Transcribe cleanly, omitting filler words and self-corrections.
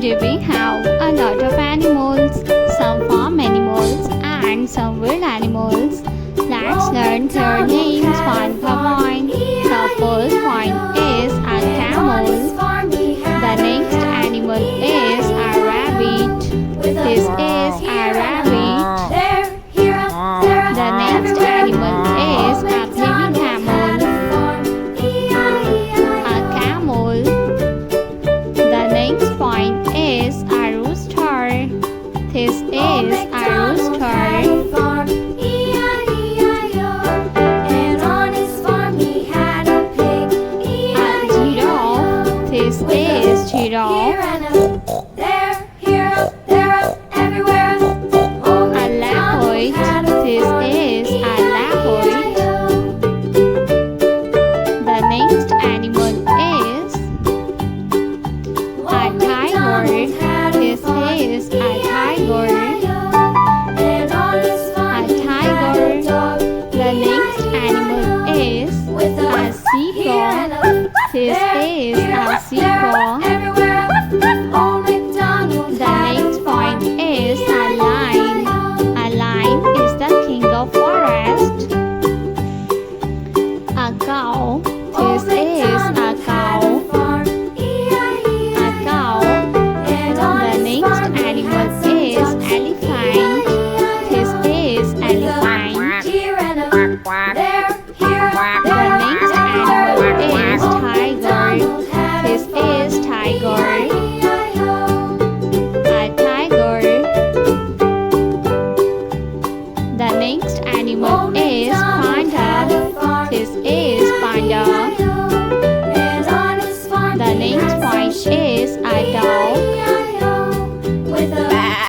Today we have a lot of animals, some farm animals and some wild animals. Let's learn their names one by one. The first one is a camel. The next animal is a rabbit. This is a rabbit. The next animal is a baby camel. A camel. The next point is a rooster. This is a rooster. This is giraffe. A leopard. This is a leopard. The next animal is a tiger. This is a tiger. A tiger. The next animal is a zebra. This is a zebra. The next point is a lion. A lion is the king of forest. A cow. This is a cow. A cow. The next animal is elephant. This is elephant. The next animal is tiger. This is tiger. A tiger. The next animal is panda. This is panda. The next point is a dog.